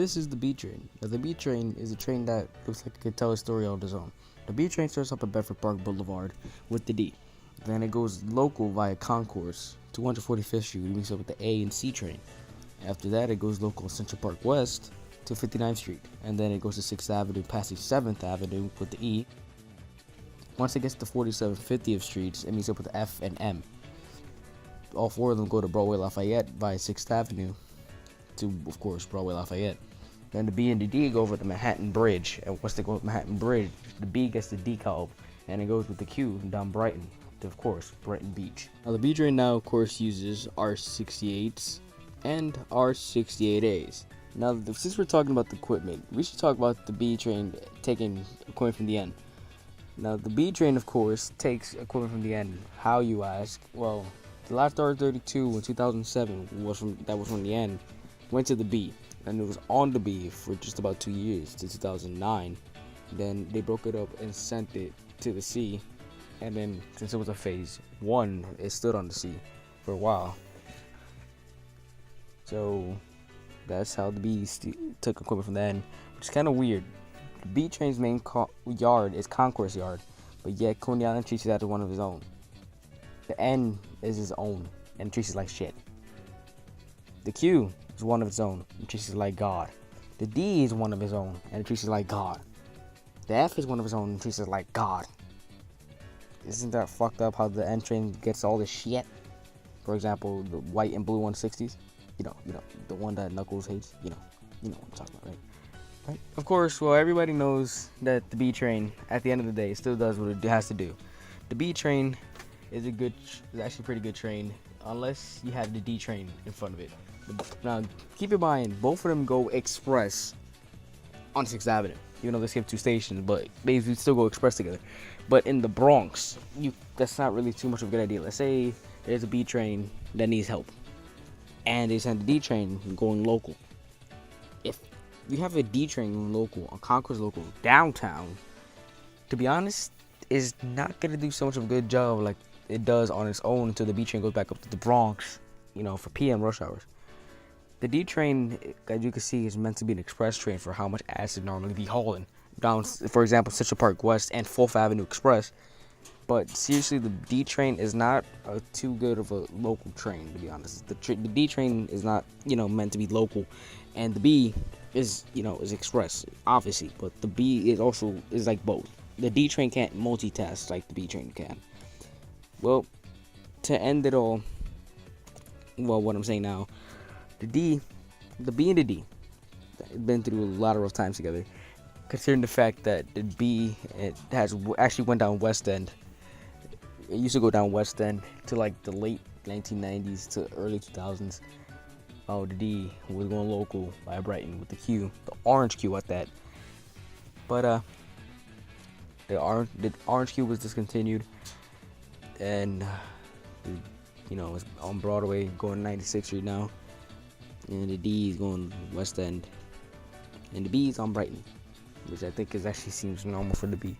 this is the B train. Now, the B train is a train that looks like it could tell a story on its own. The B train starts up at Bedford Park Boulevard with the D. Then it goes local via Concourse, 245th Street, meets up with the A and C train. After that, it goes local Central Park West to 59th Street, and then it goes to 6th Avenue, passing 7th Avenue with the E. Once it gets to 47th, 50th Streets, it meets up with the F and M. All four of them go to Broadway Lafayette via 6th Avenue to, of course, Broadway Lafayette. Then the B and the D go over the Manhattan Bridge, and once they go up Manhattan Bridge, the B gets the decal, and it goes with the Q down Brighton to, of course, Brighton Beach. Now, the B train now, of course, uses R68s and R68As. Now, since we're talking about the equipment, we should talk about the B train taking equipment from the N. Now, the B train, of course, takes equipment from the N. How, you ask? Well, the last R32 in 2007 was from the N, went to the B, and it was on the B for just about 2 years to 2009. Then they broke it up and sent it to the C, and then since it was a phase 1, it stood on the C for a while. So that's how the B took equipment from the N, which is kind of weird. The B train's main yard is Concourse Yard, but yet Coney Island treats it as one of his own. The N is his own and treats it like shit. The Q is one of its own and treats it like God. The D is one of his own and treats it like God. The F is one of his own and treats it like God. Isn't that fucked up how the N train gets all this shit? For example, the white and blue 160s. You know, the one that Knuckles hates. You know what I'm talking about, right? Of course, well, everybody knows that the B train, at the end of the day, still does what it has to do. The B train is actually a pretty good train, unless you have the D train in front of it. Now, keep in mind, both of them go express on 6th Avenue. Even though they skip 2 stations, but they still go express together. But in the Bronx, that's not really too much of a good idea. Let's say there's a B train that needs help, and they send the D train going local. If you have a D train going local, a Concourse local, downtown, to be honest, is not going to do so much of a good job like it does on its own until the B train goes back up to the Bronx, for PM rush hours. The D train, as you can see, is meant to be an express train for how much ass it normally be hauling down, for example, Central Park West and 4th Avenue Express. But seriously, the D train is not too good of a local train, to be honest. The D train is not, meant to be local, and the B is, is express, obviously. But the B is like both. The D train can't multitask like the B train can. Well, to end it all, what I'm saying now, the B and the D have been through a lot of rough times together. Considering the fact that the B has actually went down West End. It used to go down West End to like the late 1990s to early 2000s. Oh, the D was going local by Brighton with the Q, the orange Q at that. But the orange Q was discontinued, and it's on Broadway going 96th Street now. And the D is going West End, and the B is on Brighton, which I think actually seems normal for the B.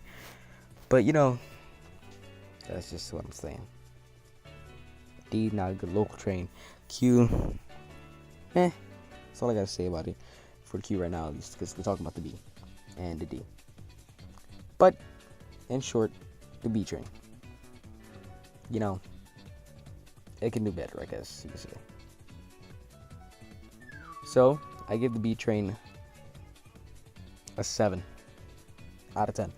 But that's just what I'm saying. D, not a good local train. Q, that's all I gotta say about it for the Q right now, at least, because we're talking about the B and the D. But in short, the B train, it can do better, I guess you could say. So, I give the B train a 7 out of 10.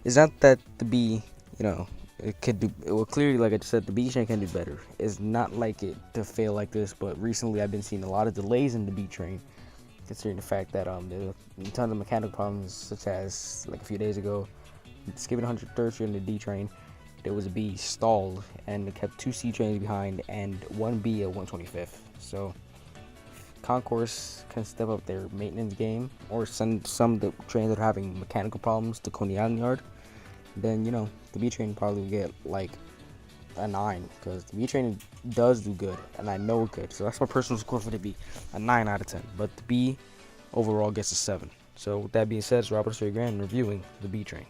It's not that the B, it could do, well, clearly, like I just said, the B train can do better. It's not like it to fail like this, but recently I've been seeing a lot of delays in the B train, considering the fact that there are a ton of mechanical problems, such as, like a few days ago, skipping 103rd Street on the D train, there was a B stalled, and it kept 2 C trains behind, and 1 B at 125th. So, Concourse can step up their maintenance game, or send some of the trains that are having mechanical problems to Coney Island Yard. Then the B train probably will get like a 9, because the B train does do good, and I know it could. So that's my personal score for the B, a 9 out of 10. But the B overall gets a 7. So with that being said, it's Robert.Astoria.Grand reviewing the B train.